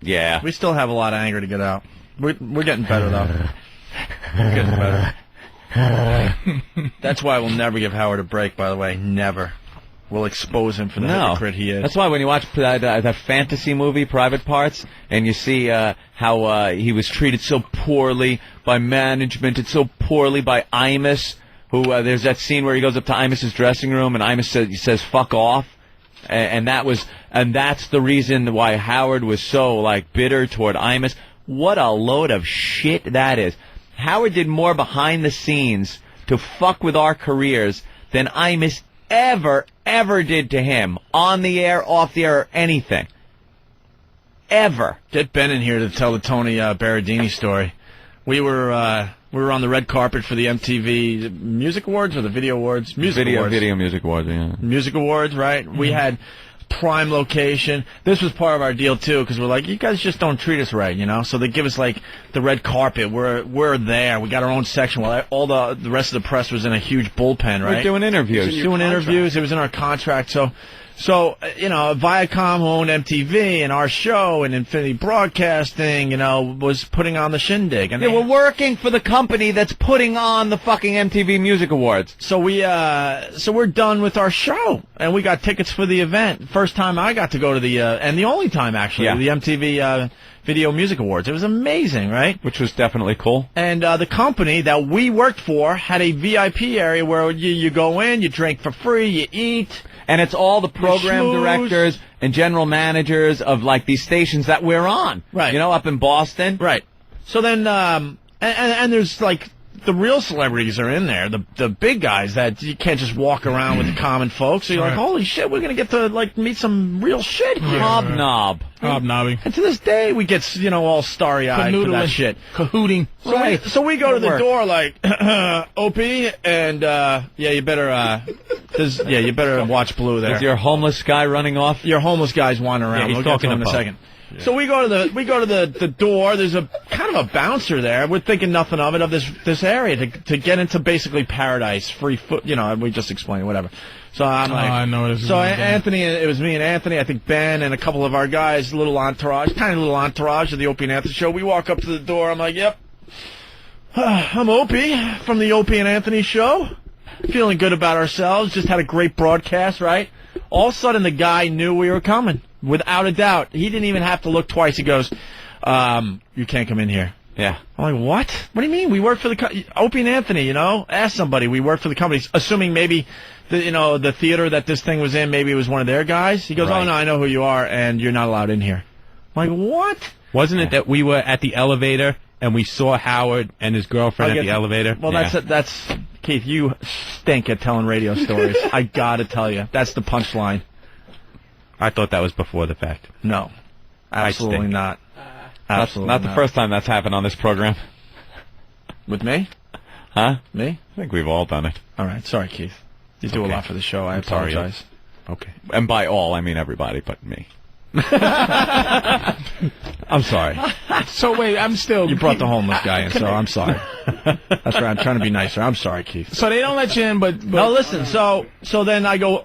Yeah. We still have a lot of anger to get out. We're getting better, though. We're getting better. That's why we'll never give Howard a break, by the way. Never. We'll expose him for the hypocrite he is. That's why when you watch that fantasy movie, Private Parts, and you see how he was treated so poorly by management and so poorly by Imus, who there's that scene where he goes up to Imus's dressing room and Imus says "fuck off," and that's the reason why Howard was so bitter toward Imus. What a load of shit that is. Howard did more behind the scenes to fuck with our careers than Imus ever did to him, on the air, off the air, or anything. Ever. Get Ben in here to tell the Tony Berardini story. We were on the red carpet for the MTV Music Awards or the Video Awards? Video Music Awards, yeah. Music Awards, right? Mm-hmm. We had prime location. This was part of our deal, too, because we're like, you guys just don't treat us right, you know? So they give us, the red carpet. We're there. We got our own section while all the rest of the press was in a huge bullpen, right? We're doing interviews. It was in our contract. So, Viacom owned MTV, and our show and Infinity Broadcasting, was putting on the shindig. And we're working for the company that's putting on the fucking MTV Music Awards. So we're done with our show, and we got tickets for the event. First time I got to go to and the only time, actually, the MTV Video Music Awards. It was amazing, right? Which was definitely cool. And the company that we worked for had a VIP area where you go in, you drink for free, you eat. And it's all the program directors and general managers of these stations that we're on. Right. Up in Boston. Right. So then, and there's the real celebrities are in there, the big guys that you can't just walk around with the common folks. So you're like, holy shit, we're going to get to meet some real shit here. Hobnobbing. And to this day, we get, all starry-eyed for that shit. Cahooting. So we go to the door Opie, and, you better, you better watch Blue there. Is your homeless guy running off? Your homeless guy's wandering around. He's we'll get to him in a second. Yeah. So we go to the door. There's a kind of a bouncer there. We're thinking nothing of it, of this area to get into basically paradise, free foot. We just explained whatever. So I'm I know this. So Anthony, it was me and Anthony. I think Ben and a couple of our guys, tiny little entourage of the Opie and Anthony show. We walk up to the door. I'm like, yep, I'm Opie from the Opie and Anthony show. Feeling good about ourselves. Just had a great broadcast, right? All of a sudden, the guy knew we were coming. Without a doubt. He didn't even have to look twice. He goes, you can't come in here. Yeah. I'm like, what? What do you mean? We work for the Opie and Anthony, Ask somebody. We work for the company. Assuming maybe, the theater that this thing was in, maybe it was one of their guys. He goes, oh, no, I know who you are, and you're not allowed in here. I'm like, what? Wasn't it that we were at the elevator, and we saw Howard and his girlfriend at the elevator? Well, that's Keith, you stink at telling radio stories. I got to tell you. That's the punchline. I thought that was before the fact. No, absolutely not. Absolutely not the first time that's happened on this program. With me? Huh? Me? I think we've all done it. All right. Sorry, Keith. You do a lot for the show. I apologize. Okay. And by all, I mean everybody but me. I'm sorry. So wait, You brought the homeless guy in, so I'm sorry. That's right. I'm trying to be nicer. I'm sorry, Keith. So they don't let you in, but no. Listen. So then I go.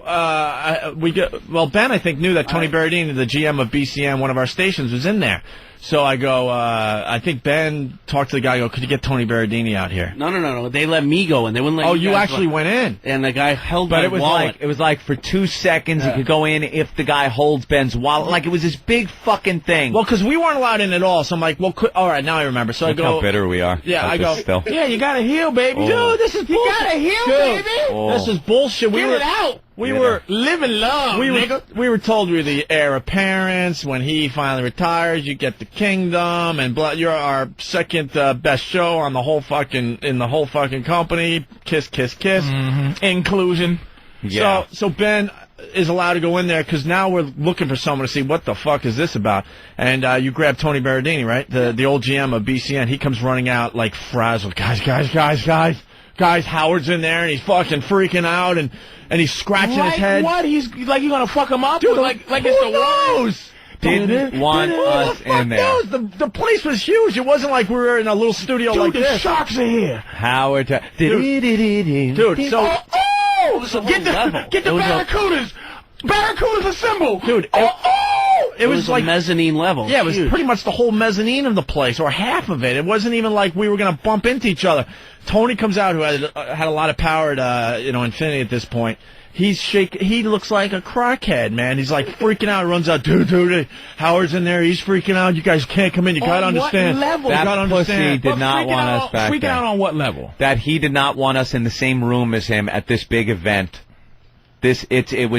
Ben, I think, knew that Tony Berardini, the GM of BCM, one of our stations, was in there. So I go, I think Ben talked to the guy, could you get Tony Berardini out here? No. They let me go in. They wouldn't let Oh, you actually went in? And the guy held my wallet. It was for 2 seconds you could go in if the guy holds Ben's wallet. It was this big fucking thing. Well, because we weren't allowed in at all. So I'm like, all right, now I remember. So Look how bitter we are. Yeah, I go, still. Yeah, you gotta heal, baby. Dude, this is bullshit. You gotta heal, baby. This is bullshit. Get it out. We were live and love, nigga. We were told we were the heir apparent. When he finally retires, you get the kingdom, and you're our second best show on the whole fucking company. Kiss, kiss, kiss. Mm-hmm. Inclusion. Yeah. So Ben is allowed to go in there because now we're looking for someone to see what the fuck is this about. And you grab Tony Berardini, right? The old GM of BCN. He comes running out like frazzled. Guys, Howard's in there, and he's fucking freaking out, and he's scratching his head. What? He's like, you gonna fuck him up? Dude, like it's the knows? Didn't want us in there. The place was huge. It wasn't like we were in a little studio like this. Dude, the sharks are here. Howard. Dude, so get the barracudas. Barracudas assemble. Dude, it was like a mezzanine level. Yeah, it was Huge. pretty much the whole mezzanine of the place, or half of it. It wasn't even like we were going to bump into each other. Tony comes out, who had a lot of power at Infinity at this point. He looks like a crackhead, man. He's like freaking out. Runs out, dude. Howard's in there. He's freaking out. You guys can't come in. You gotta understand. What level? That pussy did not want us back Freaking there. out on what level? That he did not want us in the same room as him at this big event. It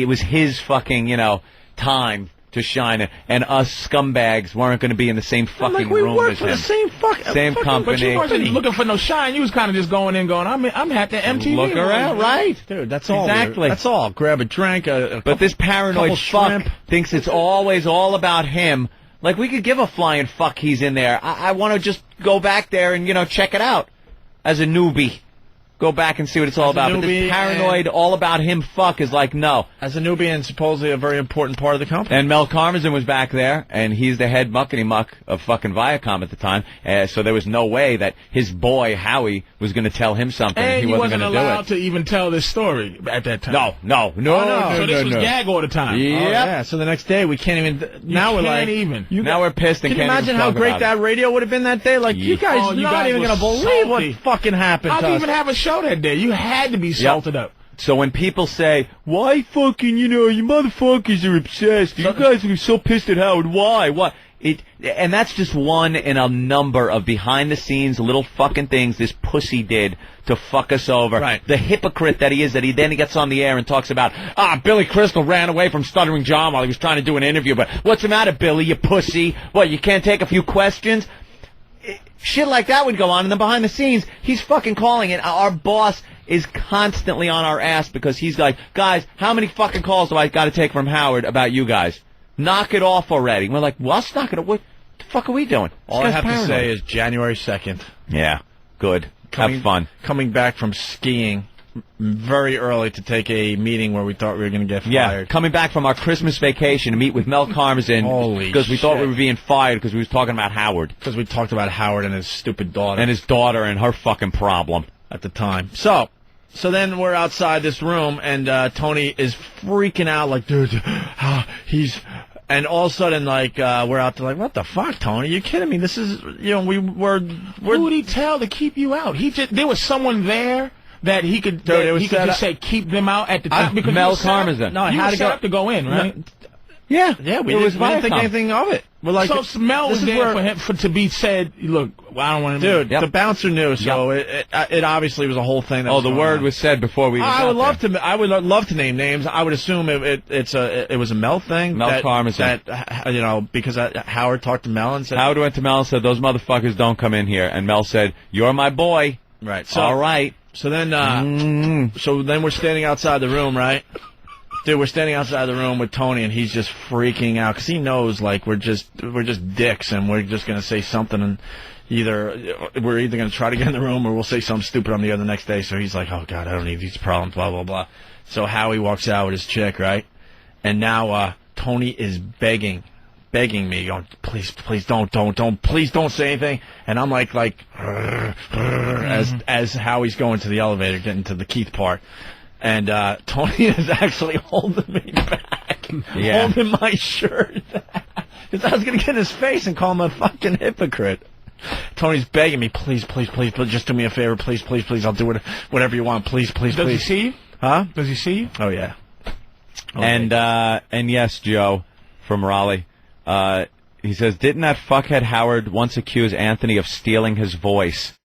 was his fucking time to shine, and us scumbags weren't going to be in the same fucking we room work as for him. the same Same company. But you wasn't looking for no shine. You was kind of just going I'm at the MTV. Look around, right? Dude, that's all. Exactly. That's all. Grab a drink. But this paranoid fuck thinks it's always all about him. Like, we could give a flying fuck he's in there. I want to just go back there and, check it out as a newbie. Go back and see what it's all about. But this paranoid, all about him fuck is like, no. As a newbie and supposedly a very important part of the company. And Mel Karmazin was back there, and he's the head muckety-muck of fucking Viacom at the time. So there was no way that his boy, Howie, was going to tell him something. And he wasn't going to do allowed it. to even tell this story at that time. No. So this was gag all the time. Yep. Oh, yeah. So the next day we can't even. Now we're like, now we're pissed and can you can't imagine even how talk great about that radio would have been that day? Like you guys, not even going to believe what fucking happened. How'd to you us. even have a show that day? You had to be salted up. So when people say, why fucking, you motherfuckers are obsessed. You guys are so pissed at Howard. Why? What? And that's just one in a number of behind-the-scenes little fucking things this pussy did to fuck us over. Right. The hypocrite that he is, that he gets on the air and talks about, Billy Crystal ran away from Stuttering John while he was trying to do an interview. But what's the matter, Billy, you pussy? What, you can't take a few questions? Shit like that would go on, and then behind the scenes, he's fucking calling it. Our boss is constantly on our ass because he's like, guys, how many fucking calls do I got to take from Howard about you guys? Knock it off already. We're like, well, let's knock it off. What the fuck are we doing? All I have to say is January 2nd. Yeah, good. Have fun. Coming back from skiing very early to take a meeting where we thought we were going to get fired. Yeah, coming back from our Christmas vacation to meet with Mel Karmazin because we thought we were being fired because we was talking about Howard. Because we talked about Howard and his stupid daughter. And his daughter and her fucking problem. At the time. So then we're outside this room, and Tony is freaking out like, dude, he's... And all of a sudden, like, we're out there like, what the fuck, Tony? You kidding me? This is, we're... Who would he tell to keep you out? There was someone there that he could, just say, keep them out at the time. Because Mel Karmazin. No, you were set up to go in, right? Yeah, we didn't think anything of it. We're like, so Mel was there for him to be said, look, I don't want to... Dude, the bouncer knew, so it obviously was a whole thing. That the word was said before we... I would love to name names. I would assume it was a Mel thing. Mel Karmazin. That, because Howard talked to Mel and said... Howard went to Mel and said, those motherfuckers don't come in here. And Mel said, you're my boy. Right. So, all right. So then we're standing outside the room, right? Dude, we're standing outside the room with Tony, and he's just freaking out because he knows, like, we're just dicks, and we're just gonna say something, and we're either gonna try to get in the room or we'll say something stupid on the air the next day. So he's like, oh God, I don't need these problems, blah blah blah. So Howie walks out with his chick, right? And now Tony is begging me, going, please don't say anything. And I'm like as Howie's going to the elevator, getting to the Keith part. And Tony is actually holding me back, holding my shirt. Because I was going to get in his face and call him a fucking hypocrite. Tony's begging me, please, just do me a favor, please, I'll do whatever you want, please. Does he see you? Huh? Does he see you? Oh, yeah. And yes, Joe, from Raleigh, he says, didn't that fuckhead Howard once accuse Anthony of stealing his voice?